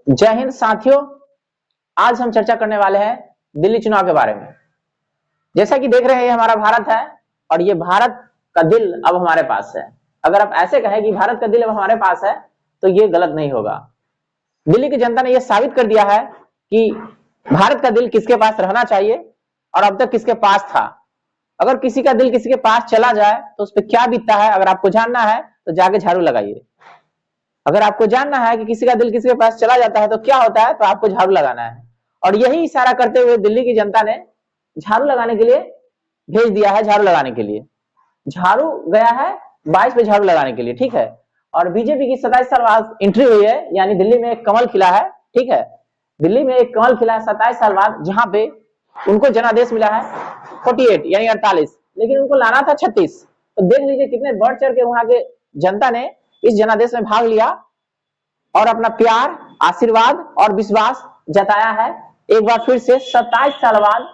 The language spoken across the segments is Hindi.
जय हिंद साथियों, आज हम चर्चा करने वाले हैं दिल्ली चुनाव के बारे में। जैसा कि देख रहे हैं ये हमारा भारत है और ये भारत का दिल अब हमारे पास है। अगर आप ऐसे कहें कि भारत का दिल अब हमारे पास है तो ये गलत नहीं होगा। दिल्ली की जनता ने यह साबित कर दिया है कि भारत का दिल किसके पास रहना चाहिए और अब तक किसके पास था। अगर किसी का दिल किसी के पास चला जाए तो उस पर क्या बीतता है, अगर आपको जानना है तो जाके झाड़ू लगाइए। अगर आपको जानना है कि किसी का दिल किसी के पास चला जाता है तो क्या होता है, तो आपको झाड़ू लगाना है। और यही इशारा करते हुए दिल्ली की जनता ने झाड़ू लगाने के लिए भेज दिया है। झाड़ू लगाने के लिए झाड़ू गया है 22 पे झाड़ू लगाने के लिए, ठीक है। और बीजेपी की 27 साल बाद एंट्री हुई है, यानी दिल्ली में एक कमल खिला है, ठीक है। दिल्ली में एक कमल खिला है 27 साल बाद, जहां पे उनको जनादेश मिला है 48 यानी 48, लेकिन उनको लाना था 36। तो देख लीजिए कितने बढ़ चढ़ के वहां के जनता ने इस जनादेश में भाग लिया और अपना प्यार, आशीर्वाद और विश्वास जताया है एक बार फिर से 27 साल बाद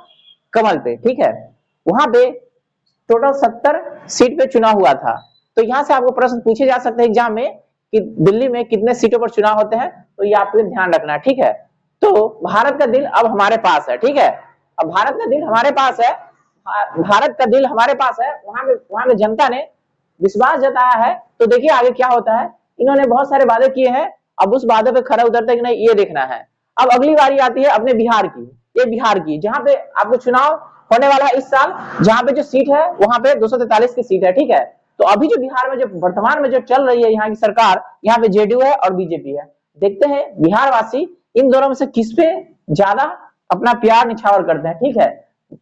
कमल पे, ठीक है। वहां पे टोटल 70 सीट पे चुनाव हुआ था। तो यहां से आपको प्रश्न पूछे जा सकते हैं एग्जाम में कि दिल्ली में कितने सीटों पर चुनाव होते हैं, तो ये आपको ध्यान रखना है, ठीक है। तो भारत का दिल अब हमारे पास है, ठीक है। अब भारत का दिल हमारे पास है, भारत का दिल हमारे पास है। वहां में जनता ने विश्वास जताया है। तो देखिए आगे क्या होता है। इन्होंने बहुत सारे वादे किए हैं, अब उस वादे पे खरा उतरते कि नहीं ये देखना है। अब अगली बारी आती है अपने बिहार की। ये बिहार की जहां पे आपको चुनाव होने वाला है इस साल, जहां पे जो सीट है वहां पे 243 की सीट है, ठीक है। तो अभी जो बिहार में जो वर्तमान में जो चल रही है यहाँ की सरकार, यहाँ पे जेडीयू है और बीजेपी है। देखते हैं बिहार वासी इन दोनों में से किस पे ज्यादा अपना प्यार निछावर करते हैं, ठीक है।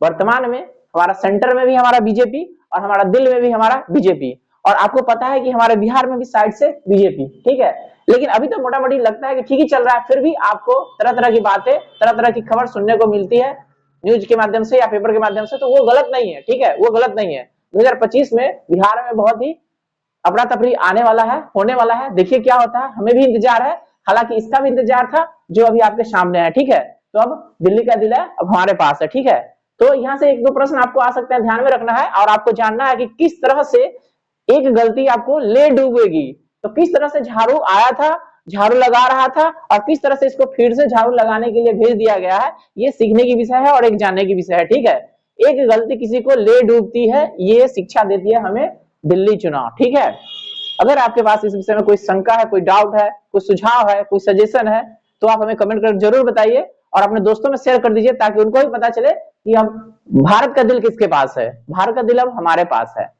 वर्तमान में हमारा सेंटर में भी हमारा बीजेपी और हमारा दिल में भी हमारा बीजेपी, और आपको पता है कि हमारे बिहार में भी साइड से बीजेपी, ठीक है। लेकिन अभी तो मोटा मोटी लगता है कि ठीक ही चल रहा है, फिर भी आपको तरह तरह की बातें, तरह तरह की खबर सुनने को मिलती है न्यूज के माध्यम से या पेपर के माध्यम से, तो वो गलत नहीं है, ठीक है, वो गलत नहीं है। 2025 में बिहार में बहुत ही अफरा तफरी आने वाला है, होने वाला है। देखिए क्या होता है, हमें भी इंतजार है, हालांकि इसका भी इंतजार था जो अभी आपके सामने है, ठीक है। तो अब दिल्ली का दिल है अब हमारे पास है, ठीक है। तो यहाँ से एक दो प्रश्न आपको आ सकते हैं, ध्यान में रखना है और आपको जानना है कि किस तरह से एक गलती आपको ले डूबेगी। तो किस तरह से झाड़ू आया था, झाड़ू लगा रहा था, और किस तरह से इसको फिर से झाड़ू लगाने के लिए भेज दिया गया है, ये सीखने की विषय है और एक जानने की विषय है, ठीक है। एक गलती किसी को ले डूबती है, ये शिक्षा देती है हमें दिल्ली चुनाव, ठीक है। अगर आपके पास इस विषय में कोई शंका है, कोई डाउट है, कोई सुझाव है, कोई सजेशन है, तो आप हमें कमेंट कर जरूर बताइए और अपने दोस्तों में शेयर कर दीजिए ताकि उनको भी पता चले कि हम भारत का दिल किसके पास है। भारत का दिल अब हमारे पास है।